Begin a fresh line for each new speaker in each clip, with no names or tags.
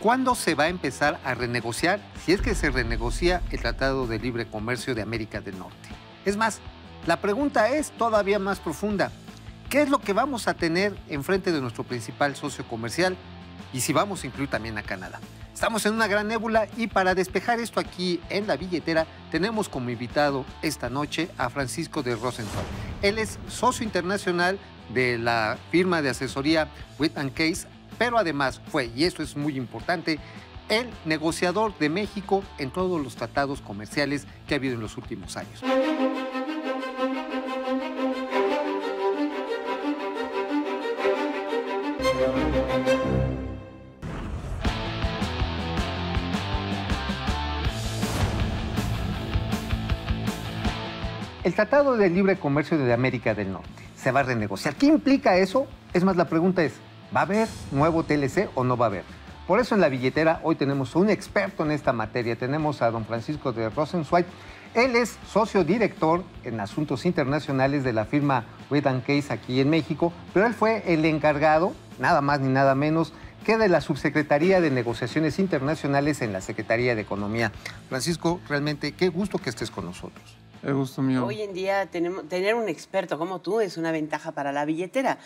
¿Cuándo se va a empezar a renegociar, si es que se renegocia el Tratado de Libre Comercio de América del Norte? Es más, la pregunta es todavía más profunda. ¿Qué es lo que vamos a tener enfrente de nuestro principal socio comercial? Y si vamos a incluir también a Canadá. Estamos en una gran nébula y para despejar esto aquí en La Billetera tenemos como invitado esta noche a Francisco de Rosenthal. Él es socio internacional de la firma de asesoría Whitt & Case, pero además fue, y esto es muy importante, el negociador de México en todos los tratados comerciales que ha habido en los últimos años. El Tratado de Libre Comercio de América del Norte se va a renegociar. ¿Qué implica eso? Es más, la pregunta es, ¿va a haber nuevo TLC o no va a haber? Por eso en La Billetera hoy tenemos un experto en esta materia. Tenemos a don Francisco de Rosenthal. Él es socio director en asuntos internacionales de la firma Whitt & Case aquí en México, pero él fue el encargado, nada más ni nada menos, que de la Subsecretaría de Negociaciones Internacionales en la Secretaría de Economía. Francisco, realmente qué gusto que estés con nosotros.
El gusto mío.
Hoy en día tener un experto como tú es una ventaja para La Billetera.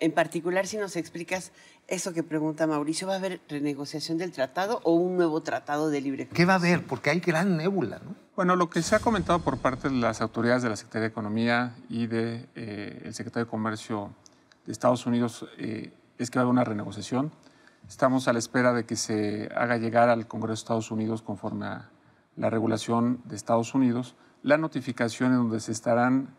En particular, si nos explicas eso que pregunta Mauricio, ¿va a haber renegociación del tratado o un nuevo tratado de libre comercio?
¿Qué va a haber? Porque hay gran nébula, ¿no?
Bueno, lo que se ha comentado por parte de las autoridades de la Secretaría de Economía y del Secretario de Comercio de Estados Unidos es que va a haber una renegociación. Estamos a la espera de que se haga llegar al Congreso de Estados Unidos, conforme a la regulación de Estados Unidos, la notificación en donde se estarán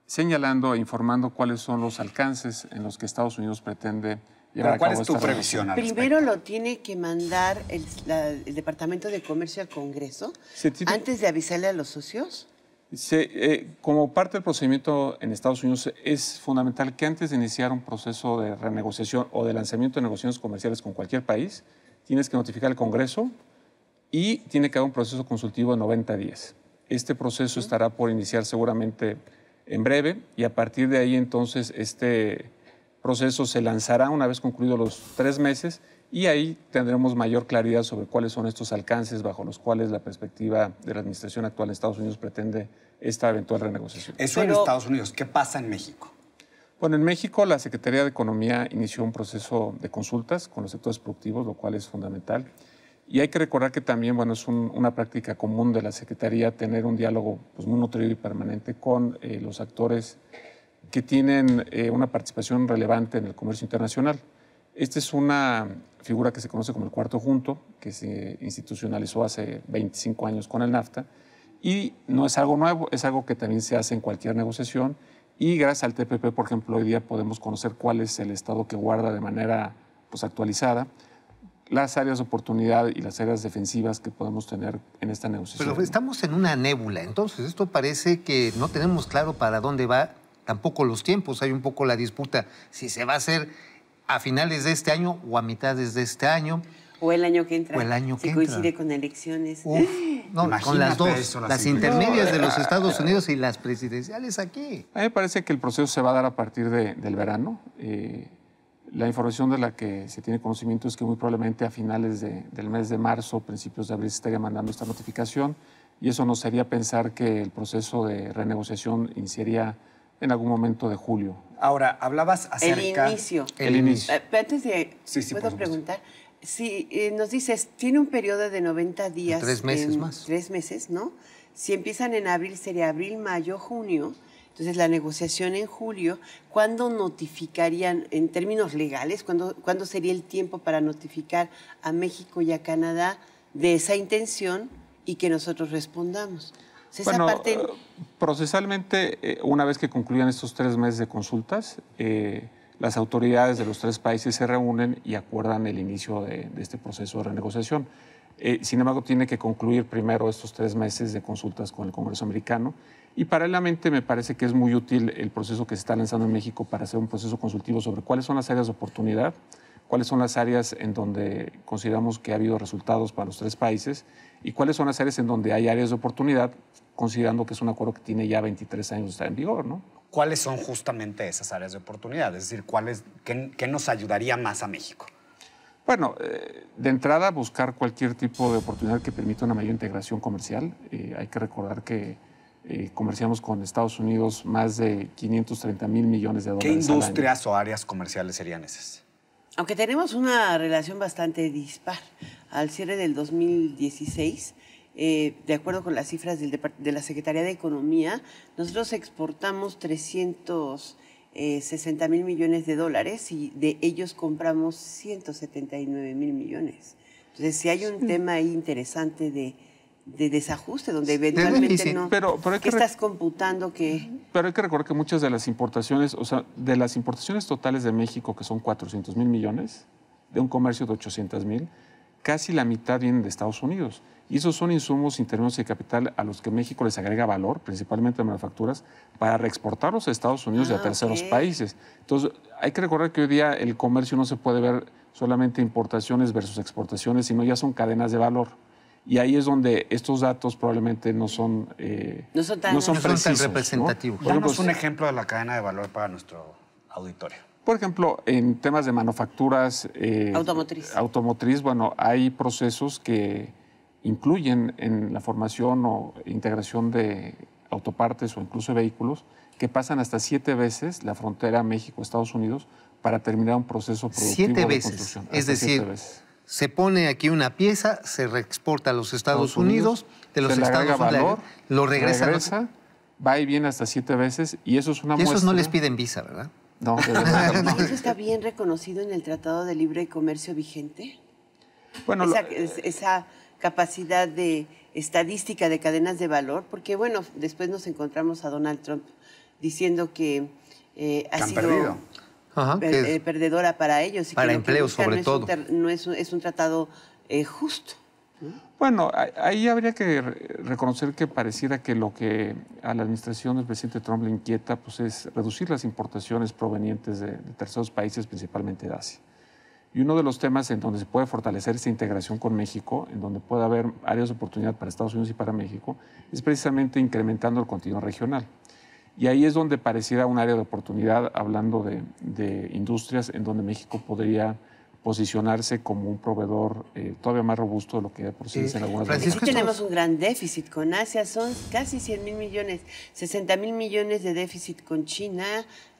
señalando e informando cuáles son los alcances en los que Estados Unidos pretende llevar a cabo.
¿Cuál es tu previsión al respecto?
Primero lo tiene que mandar el Departamento de Comercio al Congreso antes de avisarle a los socios.
Como parte del procedimiento en Estados Unidos, es fundamental que antes de iniciar un proceso de renegociación o de lanzamiento de negociaciones comerciales con cualquier país, tienes que notificar al Congreso y tiene que haber un proceso consultivo de 90 días. Este proceso estará por iniciar seguramente en breve y a partir de ahí entonces este proceso se lanzará una vez concluidos los 3 meses y ahí tendremos mayor claridad sobre cuáles son estos alcances bajo los cuales la perspectiva de la administración actual en Estados Unidos pretende esta eventual renegociación.
Eso en Estados Unidos. ¿Qué pasa en México?
Bueno, en México la Secretaría de Economía inició un proceso de consultas con los sectores productivos, lo cual es fundamental. Y hay que recordar que también, bueno, es una práctica común de la Secretaría tener un diálogo pues, muy nutrido y permanente con los actores que tienen una participación relevante en el comercio internacional. Esta es una figura que se conoce como el cuarto junto, que se institucionalizó hace 25 años con el NAFTA, y no es algo nuevo, es algo que también se hace en cualquier negociación, y gracias al TPP, por ejemplo, hoy día podemos conocer cuál es el estado que guarda de manera pues, actualizada las áreas de oportunidad y las áreas defensivas que podemos tener en esta negociación.
Pero estamos en una nébula, entonces esto parece que no tenemos claro para dónde va, tampoco los tiempos, hay un poco la disputa si se va a hacer a finales de este año o a mitades de este año.
O el año que entra.
O el año que
entra. Si coincide con elecciones.
Uf, no,
Imagínate
con las dos,
eso,
las intermedias de los Estados Unidos y las presidenciales aquí.
A mí me parece que el proceso se va a dar a partir del verano. La información de la que se tiene conocimiento es que muy probablemente a finales del mes de marzo, principios de abril, se estaría mandando esta notificación y eso nos haría pensar que el proceso de renegociación iniciaría en algún momento de julio.
Ahora, hablabas acerca...
El inicio.
El inicio.
Antes de...
Sí,
¿puedo preguntar? Si nos dices, tiene un periodo de 90 días.
3 meses más.
3 meses, ¿no? Si empiezan en abril, sería abril, mayo, junio. Entonces, la negociación en julio, ¿cuándo notificarían, en términos legales, cuándo sería el tiempo para notificar a México y a Canadá de esa intención y que nosotros respondamos? O sea,
Bueno,
esa parte...
procesalmente, una vez que concluyan estos 3 meses de consultas, las autoridades de los 3 países se reúnen y acuerdan el inicio de este proceso de renegociación. Sin embargo, tiene que concluir primero estos 3 meses de consultas con el Congreso americano y paralelamente me parece que es muy útil el proceso que se está lanzando en México para hacer un proceso consultivo sobre cuáles son las áreas de oportunidad, cuáles son las áreas en donde consideramos que ha habido resultados para los 3 países y cuáles son las áreas en donde hay áreas de oportunidad, considerando que es un acuerdo que tiene ya 23 años de estar en vigor, ¿no?
¿Cuáles son justamente esas áreas de oportunidad? Es decir, ¿qué nos ayudaría más a México?
Bueno, de entrada buscar cualquier tipo de oportunidad que permita una mayor integración comercial. Hay que recordar que comerciamos con Estados Unidos más de 530,000 millones de dólares.
¿Qué industrias o áreas comerciales serían esas?
Aunque tenemos una relación bastante dispar. Al cierre del 2016, de acuerdo con las cifras de la Secretaría de Economía, nosotros exportamos 360,000 millones de dólares y de ellos compramos 179,000 millones. Entonces, si hay un tema ahí interesante de desajuste, donde eventualmente no...
Pero
¿Qué estás computando?
Pero hay que recordar que muchas de las importaciones, o sea, de las importaciones totales de México, que son 400,000 millones, de un comercio de 800,000, casi la mitad vienen de Estados Unidos. Y esos son insumos internos de capital a los que México les agrega valor, principalmente manufacturas, para reexportarlos a Estados Unidos y a terceros países. Entonces, hay que recordar que hoy día el comercio no se puede ver solamente importaciones versus exportaciones, sino ya son cadenas de valor. Y ahí es donde estos datos probablemente no son precisos,
tan representativos.
¿no?
Danos un ejemplo de la cadena de valor para nuestro auditorio.
Por ejemplo, en temas de manufacturas automotriz, bueno, hay procesos que incluyen en la formación o integración de autopartes o incluso vehículos que pasan hasta 7 veces la frontera México-Estados Unidos para terminar un proceso productivo
7
de
veces.
construcción.
Es decir, se pone aquí una pieza, se reexporta a los Estados Unidos, de los
se le
Estados
agrega
Unidos
valor,
lo regresa,
va y viene hasta 7 veces y eso es una muestra.
Y esos no les piden visa, ¿verdad?
No, de verdad, no.
¿Eso está bien reconocido en el Tratado de Libre Comercio vigente?
Bueno,
esa capacidad de estadística de cadenas de valor, porque bueno, después nos encontramos a Donald Trump diciendo que ha sido perdedora para ellos. Y
para
que
empleo, sobre todo.
Es un tratado justo.
Bueno, ahí habría que reconocer que pareciera que lo que a la administración del presidente Trump le inquieta pues, es reducir las importaciones provenientes de terceros países, principalmente de Asia. Y uno de los temas en donde se puede fortalecer esta integración con México, en donde puede haber áreas de oportunidad para Estados Unidos y para México, es precisamente incrementando el continuo regional. Y ahí es donde pareciera un área de oportunidad, hablando de industrias, en donde México podría posicionarse como un proveedor todavía más robusto de lo que por sí es en algunas
Sí tenemos un gran déficit con Asia, son casi 100,000 millones, 60,000 millones de déficit con China,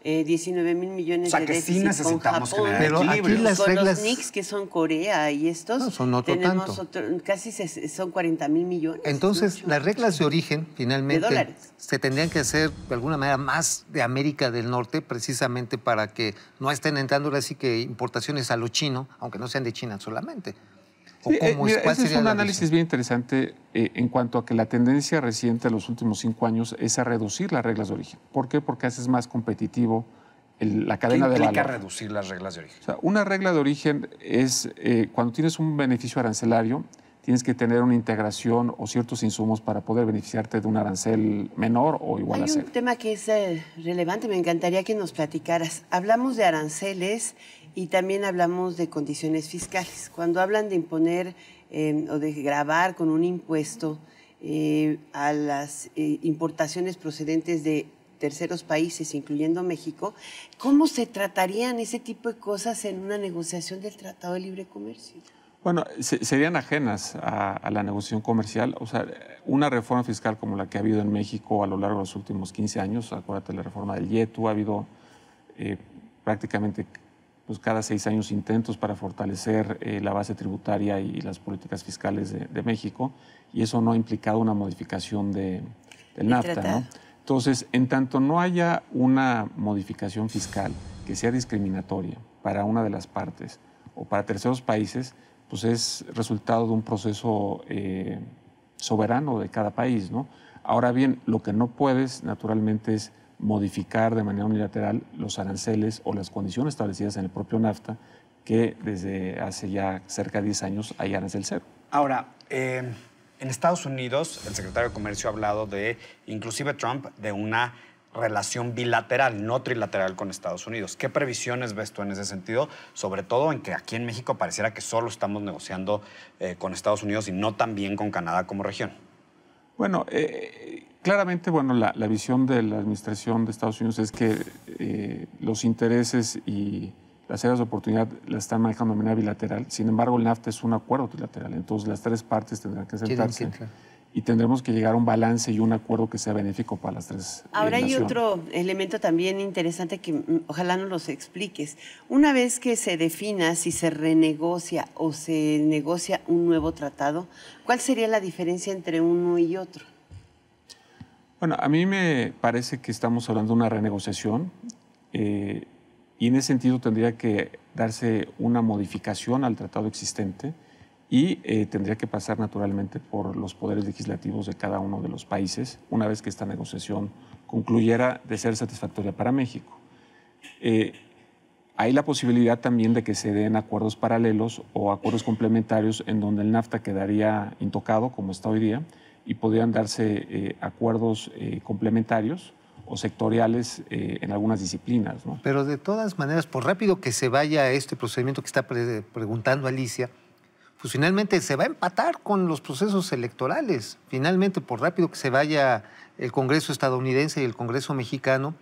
19,000 millones de déficit con Japón.
Pero aquí las
con
reglas...
los NICS, que son Corea y estos,
no, son otro
tenemos
tanto.
casi son 40,000 millones.
Entonces, las reglas de origen, finalmente,
de dólares,
se tendrían que hacer de alguna manera más de América del Norte, precisamente para que no estén entrando así que importaciones a lo chino, aunque no sean de China solamente.
Sí, mira, ese es un análisis bien interesante en cuanto a que la tendencia reciente de los últimos 5 años es a reducir las reglas de origen. ¿Por qué? Porque haces más competitivo la cadena de valor.
¿Qué implica reducir las reglas de origen?
O sea, una regla de origen es cuando tienes un beneficio arancelario, tienes que tener una integración o ciertos insumos para poder beneficiarte de un arancel menor o igual a cero.
Hay un tema que es relevante, me encantaría que nos platicaras. Hablamos de aranceles y también hablamos de condiciones fiscales. Cuando hablan de imponer o de gravar con un impuesto a las importaciones procedentes de terceros países, incluyendo México, ¿cómo se tratarían ese tipo de cosas en una negociación del Tratado de Libre Comercio?
Bueno, serían ajenas a la negociación comercial. O sea, una reforma fiscal como la que ha habido en México a lo largo de los últimos 15 años, acuérdate la reforma del IETU, ha habido prácticamente pues, cada 6 años intentos para fortalecer la base tributaria y las políticas fiscales de México, y eso no ha implicado una modificación del NAFTA, ¿no? Entonces, en tanto no haya una modificación fiscal que sea discriminatoria para una de las partes o para terceros países, pues es resultado de un proceso soberano de cada país, ¿no? Ahora bien, lo que no puedes, naturalmente, es modificar de manera unilateral los aranceles o las condiciones establecidas en el propio NAFTA, que desde hace ya cerca de 10 años hay arancel cero.
Ahora, en Estados Unidos, el secretario de Comercio ha hablado de, inclusive Trump, de una relación bilateral, no trilateral con Estados Unidos. ¿Qué previsiones ves tú en ese sentido? Sobre todo en que aquí en México pareciera que solo estamos negociando con Estados Unidos y no tan bien con Canadá como región.
Bueno, claramente, bueno, la visión de la administración de Estados Unidos es que los intereses y las áreas de oportunidad las están manejando de manera bilateral. Sin embargo, el NAFTA es un acuerdo trilateral. Entonces, las tres partes tendrán que sentarse y tendremos que llegar a un balance y un acuerdo que sea benéfico para las tres
Ahora hay
naciones.
otro elemento también interesante que ojalá nos los expliques. Una vez que se defina si se renegocia o se negocia un nuevo tratado, ¿cuál sería la diferencia entre uno y otro?
Bueno, a mí me parece que estamos hablando de una renegociación y en ese sentido tendría que darse una modificación al tratado existente y tendría que pasar naturalmente por los poderes legislativos de cada uno de los países una vez que esta negociación concluyera de ser satisfactoria para México. Hay la posibilidad también de que se den acuerdos paralelos o acuerdos complementarios en donde el NAFTA quedaría intocado, como está hoy día, y podrían darse acuerdos complementarios o sectoriales en algunas disciplinas, ¿no?
Pero de todas maneras, por rápido que se vaya este procedimiento que está preguntando Alicia, pues finalmente se va a empatar con los procesos electorales. Finalmente, por rápido que se vaya el Congreso estadounidense y el Congreso mexicano,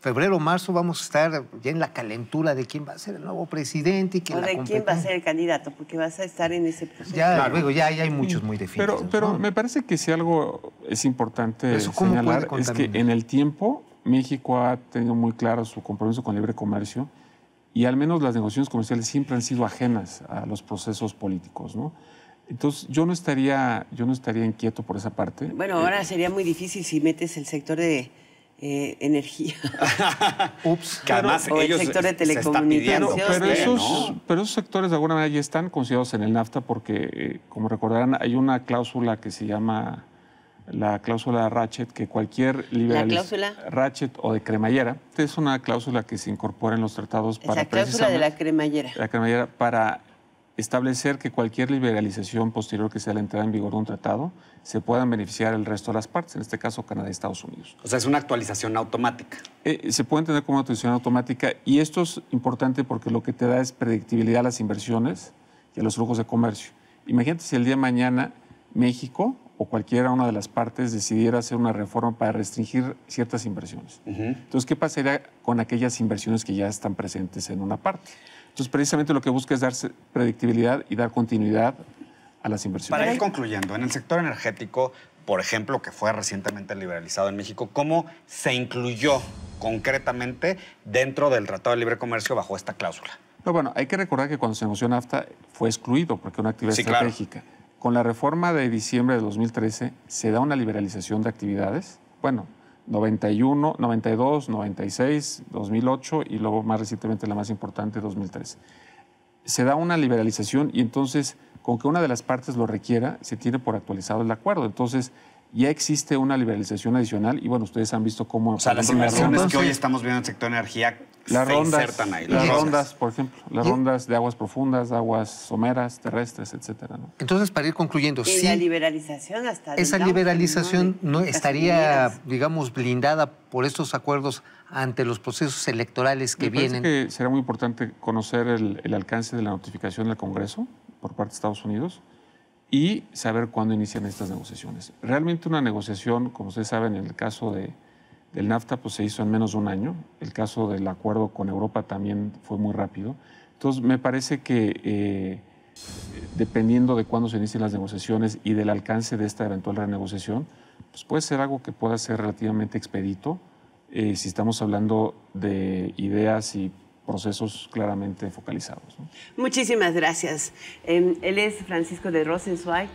febrero o marzo vamos a estar ya en la calentura de quién va a ser el nuevo presidente y que
O de quién va a ser el candidato, porque vas a estar en ese proceso.
Ya, luego ya hay muchos muy definidos.
Pero
¿no?
me parece que si algo es importante
¿Eso cómo
señalar
puede
es que en el tiempo México ha tenido muy claro su compromiso con el libre comercio y al menos las negociaciones comerciales siempre han sido ajenas a los procesos políticos, ¿no? Entonces yo no estaría inquieto por esa parte.
Bueno, ahora sería muy difícil si metes el sector de energía.
Ups.
Que además
o el
ellos
sector de
se está
telecomunicaciones.
pidiendo,
Pero esos sectores de alguna manera ya están considerados en el NAFTA porque, como recordarán, hay una cláusula que se llama la cláusula Ratchet, que cualquier liberalización...
¿La cláusula?
Ratchet o de cremallera. Es una cláusula que se incorpora en los tratados para...
Esa cláusula de la cremallera.
La cremallera para establecer que cualquier liberalización posterior que sea la entrada en vigor de un tratado se puedan beneficiar el resto de las partes, en este caso Canadá y Estados Unidos.
O sea, es una actualización automática.
Se puede entender como una actualización automática y esto es importante porque lo que te da es predictibilidad a las inversiones y a los flujos de comercio. Imagínate si el día de mañana México o cualquiera una de las partes decidiera hacer una reforma para restringir ciertas inversiones. Entonces, ¿qué pasaría con aquellas inversiones que ya están presentes en una parte? Entonces, precisamente lo que busca es dar predictibilidad y dar continuidad a las inversiones.
Para ir concluyendo, en el sector energético, por ejemplo, que fue recientemente liberalizado en México, ¿cómo se incluyó concretamente dentro del Tratado de Libre Comercio bajo esta cláusula?
No, bueno, hay que recordar que cuando se negoció NAFTA fue excluido porque era una actividad estratégica. Claro. Con la reforma de diciembre de 2013 se da una liberalización de actividades. Bueno, 91, 92, 96, 2008 y luego más recientemente la más importante, 2013. Se da una liberalización y entonces, con que una de las partes lo requiera, se tiene por actualizado el acuerdo. Entonces, ya existe una liberalización adicional y bueno, ustedes han visto cómo...
O sea, las inversiones que hoy estamos viendo en el sector de energía se insertan ahí.
Las rondas, por ejemplo, las rondas de aguas profundas, de aguas someras, terrestres, etcétera, ¿no?
Entonces, para ir concluyendo,
y la liberalización hasta...
Esa liberación no estaría, digamos, blindada por estos acuerdos ante los procesos electorales que vienen.
Me parece que será muy importante conocer el alcance de la notificación del Congreso por parte de Estados Unidos y saber cuándo inician estas negociaciones. Realmente una negociación, como ustedes saben, en el caso del NAFTA pues se hizo en menos de un año. El caso del acuerdo con Europa también fue muy rápido. Entonces, me parece que dependiendo de cuándo se inicien las negociaciones y del alcance de esta eventual renegociación, pues puede ser algo que pueda ser relativamente expedito si estamos hablando de ideas y procesos claramente focalizados, ¿no?
Muchísimas gracias. Él es Francisco de Rosenzweig,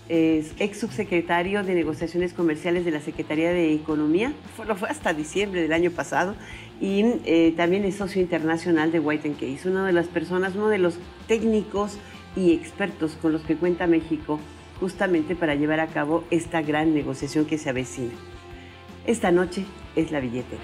es ex subsecretario de Negociaciones Comerciales de la Secretaría de Economía, lo fue hasta diciembre del año pasado, y también es socio internacional de White & Case, una de las personas, uno de los técnicos y expertos con los que cuenta México justamente para llevar a cabo esta gran negociación que se avecina. Esta noche es La Billetera.